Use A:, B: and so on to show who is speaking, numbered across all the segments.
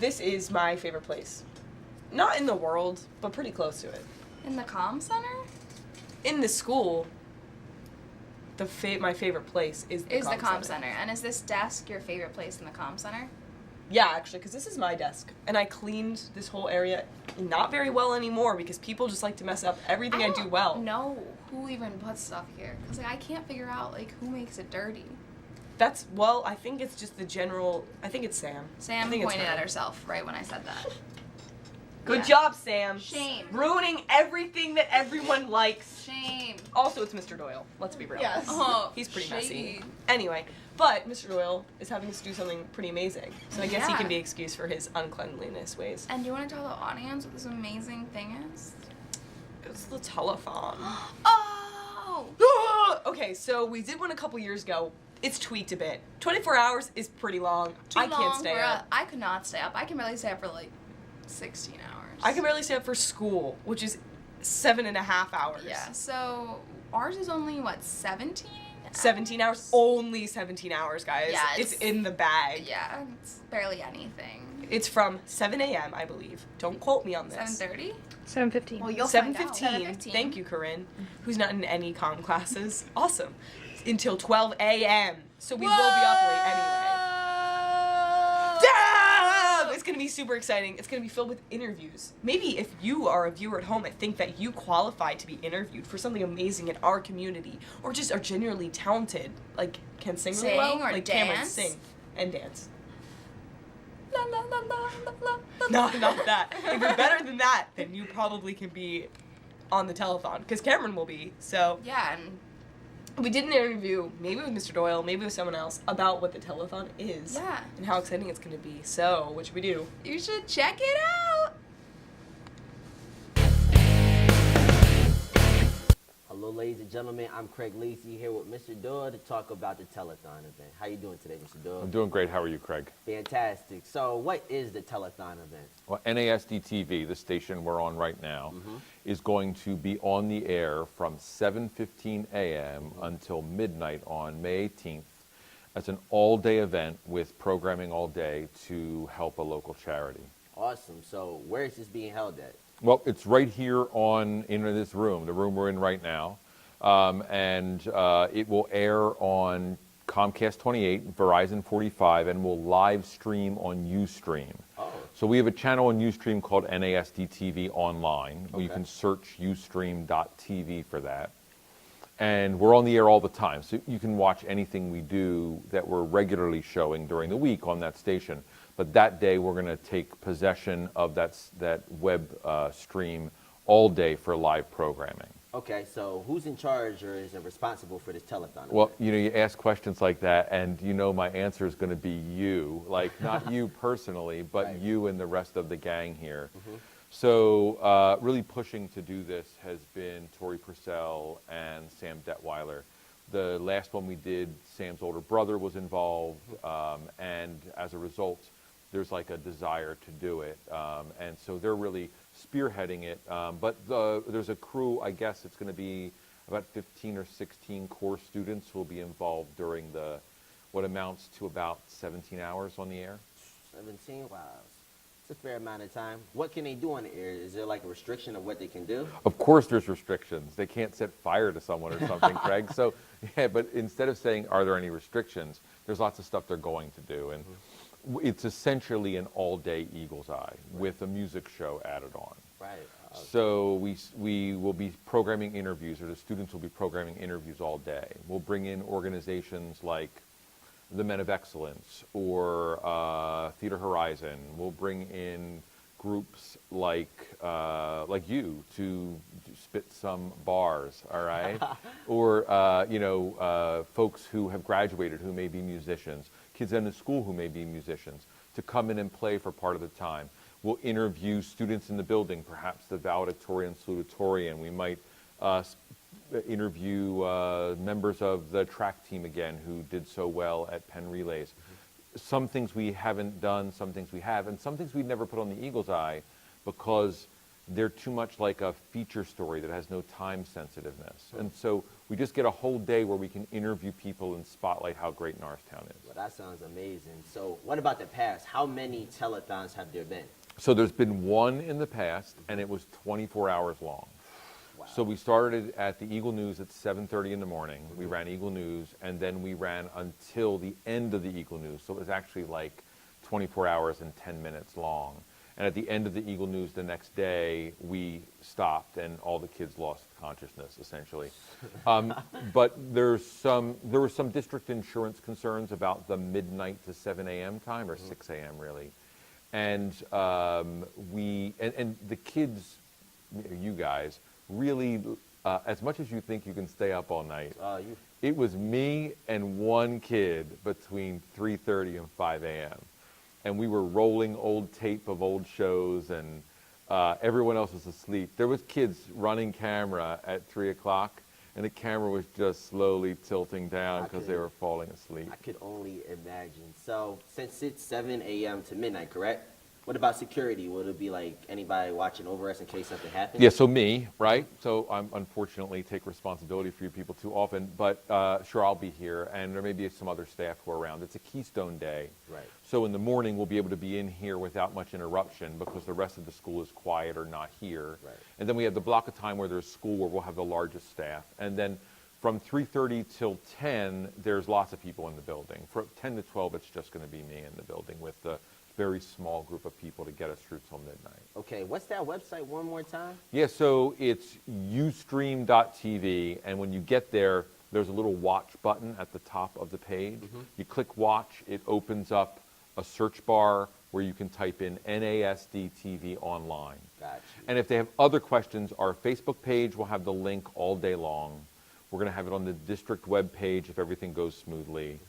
A: This is my favorite place. Not in the world, but pretty close to it.
B: In the comm center?
A: In the school, my favorite place is the comm center.
B: And is this desk your favorite place in the comm center?
A: Yeah, actually, because this is my desk. And I cleaned this whole area not very well anymore because people just like to mess up everything I do well.
B: No, who even puts stuff here? Because I can't figure out who makes it dirty.
A: I think it's just the general, I think it's Sam.
B: Sam pointed at herself right when I said that.
A: Good job, Sam.
B: Shame.
A: Ruining everything that everyone likes.
B: Shame.
A: Also, it's Mr. Doyle. Let's be real.
B: Yes. Oh,
A: he's pretty
B: shady.
A: messy. Anyway, but Mr. Doyle is having us do something pretty amazing. So I guess he can be excused for his uncleanliness ways.
B: And do you want to tell the audience what this amazing thing is?
A: It's the telethon.
B: Oh!
A: Okay, so we did one a couple years ago. It's tweaked a bit. 24 hours is pretty long. I can't stay up.
B: I could not stay up. I can barely stay up for 16 hours.
A: I can barely stay up for school, which is 7.5 hours.
B: Yeah, so ours is only, 17?
A: 17 hours? Only 17 hours, guys.
B: Yeah,
A: it's in the bag.
B: Yeah, it's barely anything.
A: It's from 7 a.m., I believe. Don't quote me on this.
B: 7:30?
C: 7:15.
B: Well, you'll find out.
A: 7:15. Thank you, Corinne, who's not in any comm classes. Awesome. Until 12 a.m. So we will be up late anyway. Damn! It's going to be super exciting. It's going to be filled with interviews. Maybe if you are a viewer at home and think that you qualify to be interviewed for something amazing in our community, or just are genuinely talented, can sing really well,
B: or
A: like Cameron,
B: dance.
A: sing and dance.
B: La, la, la, la, la, la, la.
A: No, not that. If you're better than that, then you probably can be on the telethon, because Cameron will be. So
B: Yeah, and
A: we did an interview, maybe with Mr. Doyle, maybe with someone else, about what the telethon is.
B: Yeah.
A: And how exciting it's going to be. So, what should we do?
B: you should check it out.
D: Hello, ladies and gentlemen. I'm Craig Lacey here with Mr. Doyle to talk about the telethon event. How you doing today, Mr. Doyle?
E: I'm doing great. How are you, Craig?
D: Fantastic. So, what is the telethon event?
E: Well, NASDtv, the station we're on right now, is going to be on the air from 7:15 a.m. until midnight on May 18th as an all-day event with programming all day to help a local charity.
D: Awesome. So, where is this being held at?
E: Well, it's right here in this room, the room we're in right now, and it will air on Comcast 28, Verizon 45, and will live stream on Ustream.
D: Oh.
E: So we have a channel on Ustream called NASDtv Online.
D: Okay.
E: You can search ustream.tv for that. And we're on the air all the time, so you can watch anything we do that we're regularly showing during the week on that station. But that day, we're going to take possession of that web stream all day for live programming.
D: Okay, so who's in charge or is responsible for this telethon?
E: Well, you ask questions like that, and my answer is going to be you. Not you personally, but
D: Right.
E: you and the rest of the gang here. So really pushing to do this has been Tori Purcell and Sam Detweiler. The last one we did, Sam's older brother was involved, and as a result, there's a desire to do it. And so they're really spearheading it. But there's a crew, I guess it's going to be about 15 or 16 core students who will be involved during what amounts to about 17 hours on the air.
D: 17? Wow. It's a fair amount of time. What can they do on the air? Is there a restriction of what they can do?
E: Of course there's restrictions. They can't set fire to someone or something, Craig. So, yeah, but instead of saying, are there any restrictions, there's lots of stuff they're going to do. And it's essentially an all-day Eagle's Eye with a music show added on.
D: Right.
E: So we will be programming interviews, or the students will be programming interviews all day. We'll bring in organizations like the Men of Excellence or Theater Horizon. We'll bring in groups like you to spit some bars, all right? Or folks who have graduated who may be musicians, kids in the school who may be musicians, to come in and play for part of the time. We'll interview students in the building, perhaps the valedictorian, salutatorian. We might interview members of the track team again who did so well at Penn Relays. Some things we haven't done, some things we have, and some things we'd never put on the Eagle's Eye because they're too much like a feature story that has no time sensitiveness. And so we just get a whole day where we can interview people and spotlight how great Norristown is.
D: Well, that sounds amazing. So what about the past? How many telethons have there been?
E: So there's been one in the past, and it was 24 hours long.
D: Wow.
E: So we started at the Eagle News at 7:30 in the morning. We ran Eagle News, and then we ran until the end of the Eagle News. So it was actually like 24 hours and 10 minutes long. And at the end of the Eagle News the next day, we stopped, and all the kids lost consciousness, essentially. But there were some district insurance concerns about the midnight to 7 a.m. time, or 6 a.m. really. And and the kids, you guys, really, as much as you think you can stay up all night, it was me and one kid between 3:30 and 5 a.m. And we were rolling old tape of old shows, and everyone else was asleep. There was kids running camera at 3 o'clock, and the camera was just slowly tilting down because they were falling asleep.
D: I could only imagine. So since it's 7 a.m. to midnight, correct? What about security? Will it be like anybody watching over us in case something happens?
E: Yeah, so me, right? So I unfortunately take responsibility for you people too often, but sure, I'll be here, and there may be some other staff who are around. It's a Keystone Day.
D: Right.
E: So in the morning, we'll be able to be in here without much interruption because the rest of the school is quiet or not here.
D: Right.
E: And then we have the block of time where there's school where we'll have the largest staff. And then from 3:30 till 10, there's lots of people in the building. From 10 to 12, it's just going to be me in the building with the very small group of people to get us through till midnight.
D: Okay, what's that website one more time?
E: Yeah, so it's ustream.tv, and when you get there, there's a little watch button at the top of the page. You click watch, it opens up a search bar where you can type in NASDtv online.
D: Gotcha.
E: And if they have other questions, our Facebook page will have the link all day long. We're going to have it on the district web page if everything goes smoothly.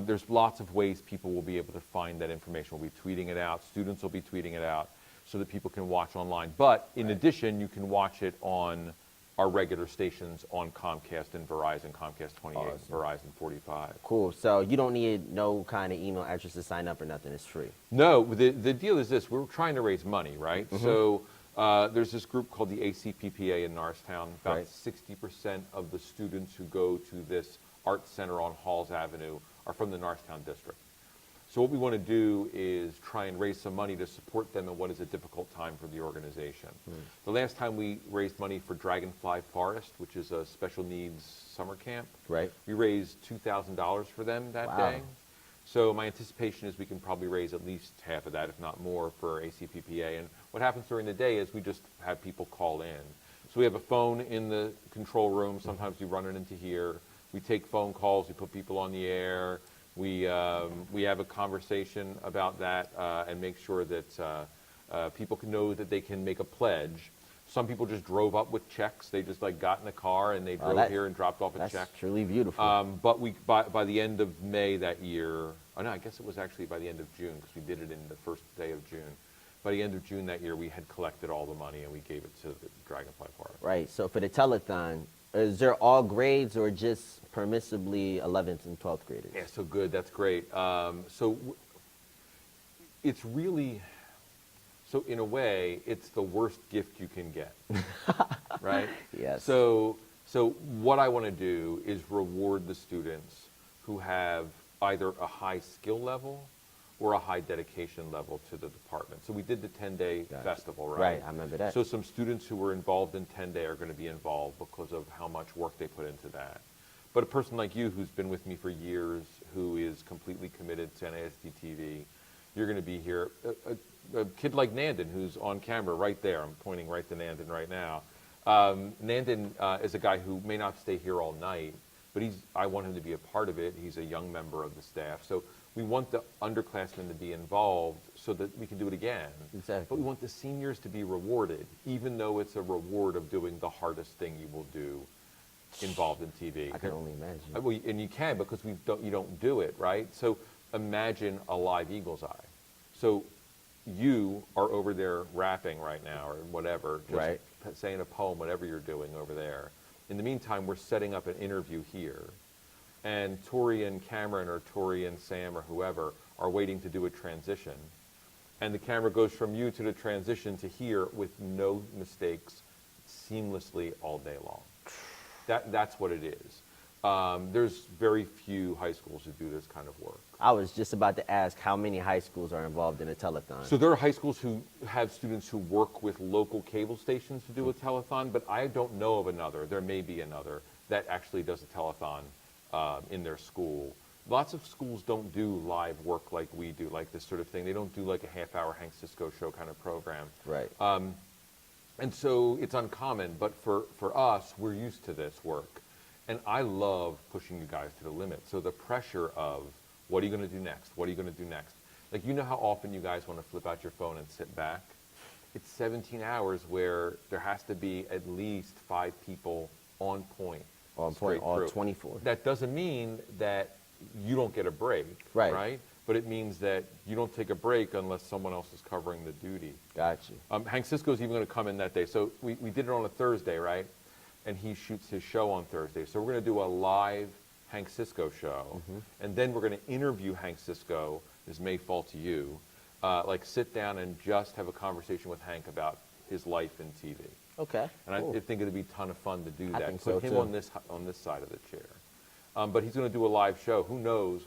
E: There's lots of ways people will be able to find that information. We'll be tweeting it out. Students will be tweeting it out so that people can watch online. But in addition, you can watch it on our regular stations on Comcast and Verizon, Comcast 28,
D: Awesome.
E: Verizon 45.
D: Cool. So you don't need no kind of email address to sign up or nothing. It's free.
E: No, the deal is this. We're trying to raise money, right? So there's this group called the ACPPA in Norristown. About 60% of the students who go to this art center on Halls Avenue are from the Norristown district. So what we want to do is try and raise some money to support them in what is a difficult time for the organization. The last time we raised money for Dragonfly Forest, which is a special needs summer camp, we raised $2,000 for them that day. So my anticipation is we can probably raise at least half of that, if not more, for ACPPA. And what happens during the day is we just have people call in. So we have a phone in the control room. Sometimes we run it into here. We take phone calls. We put people on the air. We have a conversation about that and make sure that people can know that they can make a pledge. Some people just drove up with checks. They just like got in a car and they drove here and dropped off a check.
D: That's truly beautiful.
E: But by the end of May that year, oh no, I guess it was actually by the end of June because we did it in the first day of June. By the end of June that year, we had collected all the money and we gave it to the Dragonfly Forest.
D: Right. So for the telethon, is there all grades or just permissibly 11th and 12th graders?
E: Yeah, so good. That's great. It's really, so in a way, it's the worst gift you can get, right?
D: Yes.
E: So what I want to do is reward the students who have either a high skill level or a high dedication level to the department. So we did the 10-day festival, right?
D: Right, I remember that.
E: So some students who were involved in 10-day are going to be involved because of how much work they put into that. But a person like you who's been with me for years, who is completely committed to NASDtv, you're going to be here. A kid like Nandon, who's on camera right there, I'm pointing right to Nandon right now. Nandon is a guy who may not stay here all night, but I want him to be a part of it. He's a young member of the staff. So we want the underclassmen to be involved so that we can do it again.
D: Exactly.
E: But we want the seniors to be rewarded, even though it's a reward of doing the hardest thing you will do involved in TV.
D: I can only imagine.
E: Well, and you can because you don't do it, right? So imagine a live eagle's eye. So you are over there rapping right now or whatever, just saying a poem, whatever you're doing over there. In the meantime, we're setting up an interview here. And Tori and Cameron or Tori and Sam or whoever are waiting to do a transition. and the camera goes from you to the transition to here with no mistakes, seamlessly all day long. That's what it is. There's very few high schools who do this kind of work.
D: I was just about to ask how many high schools are involved in a telethon.
E: So there are high schools who have students who work with local cable stations to do a telethon, but I don't know of another. There may be another that actually does a telethon in their school. Lots of schools don't do live work like we do, like this sort of thing. They don't do like a half-hour Hank Cisco show kind of program.
D: Right.
E: And so it's uncommon, but for us, we're used to this work. And I love pushing you guys to the limit. So the pressure of, what are you going to do next? What are you going to do next? Like, you know how often you guys want to flip out your phone and sit back? It's 17 hours where there has to be at least 5 people on point.
D: On point, all 24.
E: That doesn't mean that you don't get a break, right? But it means that you don't take a break unless someone else is covering the duty.
D: Gotcha.
E: Hank Cisco's even going to come in that day. So we did it on a Thursday, right? And he shoots his show on Thursday. So we're going to do a live Hank Cisco show. And then we're going to interview Hank Cisco. This may fall to you. Like, sit down and just have a conversation with Hank about his life in TV.
D: Okay.
E: And
D: cool.
E: I think it'd be a ton of fun to do that.
D: I think
E: Put
D: so
E: him
D: too.
E: on this side of the chair. But he's going to do a live show. Who knows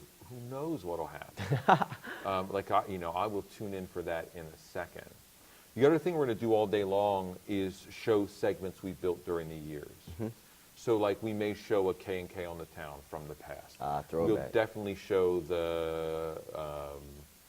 E: what'll happen? I will tune in for that in a second. The other thing we're going to do all day long is show segments we built during the years. So, like, we may show a K&K on the Town from the past.
D: Throwback.
E: We'll definitely show the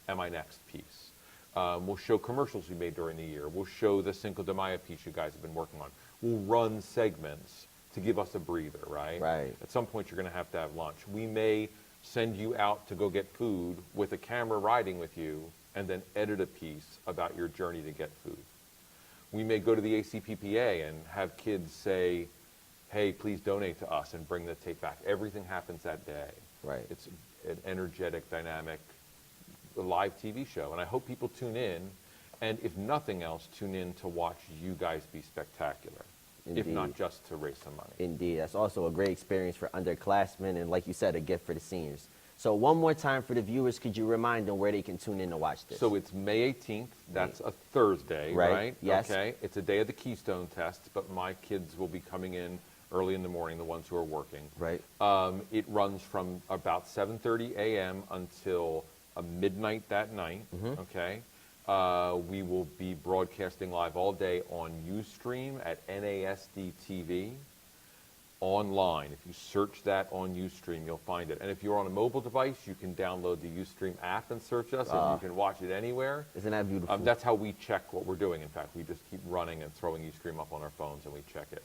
E: Am I Next piece. We'll show commercials we made during the year. We'll show the Cinco de Mayo piece you guys have been working on. We'll run segments to give us a breather, right?
D: Right.
E: At some point, you're going to have lunch. We may send you out to go get food with a camera riding with you and then edit a piece about your journey to get food. We may go to the ACPPA and have kids say, hey, please donate to us, and bring the tape back. Everything happens that day.
D: Right.
E: It's an energetic, dynamic, live TV show. And I hope people tune in, and if nothing else, tune in to watch you guys be spectacular.
D: Indeed.
E: If not just to raise some money.
D: Indeed. That's also a great experience for underclassmen, and like you said, a gift for the seniors. So one more time for the viewers, could you remind them where they can tune in to watch this?
E: So it's May 18th. That's a Thursday, right?
D: Yes.
E: Okay. It's a day of the Keystone test, but my kids will be coming in early in the morning, the ones who are working.
D: Right.
E: It runs from about 7:30 a.m. until midnight that night, okay? We will be broadcasting live all day on Ustream at NASDtv. Online. If you search that on Ustream, you'll find it. And if you're on a mobile device, you can download the Ustream app and search us, and you can watch it anywhere.
D: Isn't that beautiful?
E: That's how we check what we're doing. In fact, we just keep running and throwing Ustream up on our phones, and we check it.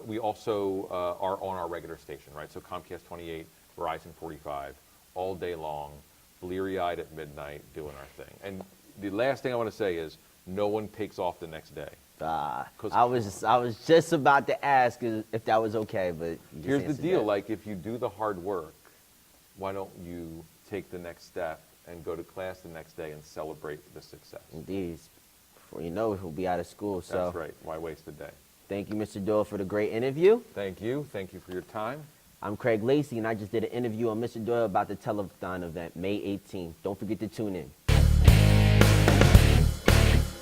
E: We also are on our regular station, right? So Comcast 28, Verizon 45, all day long, bleary-eyed at midnight, doing our thing. And the last thing I want to say is, no one takes off the next day.
D: I was just about to ask if that was okay, but you just
E: here's the
D: answered
E: deal:
D: that.
E: like, if you do the hard work, why don't you take the next step and go to class the next day and celebrate the success?
D: Indeed. Before you know it, he'll be out of school. So
E: That's right. Why waste a day?
D: thank you, Mr. Doyle, for the great interview.
E: Thank you. Thank you for your time.
D: I'm Craig Lacey, and I just did an interview on Mr. Doyle about the telethon event, May 18th. Don't forget to tune in.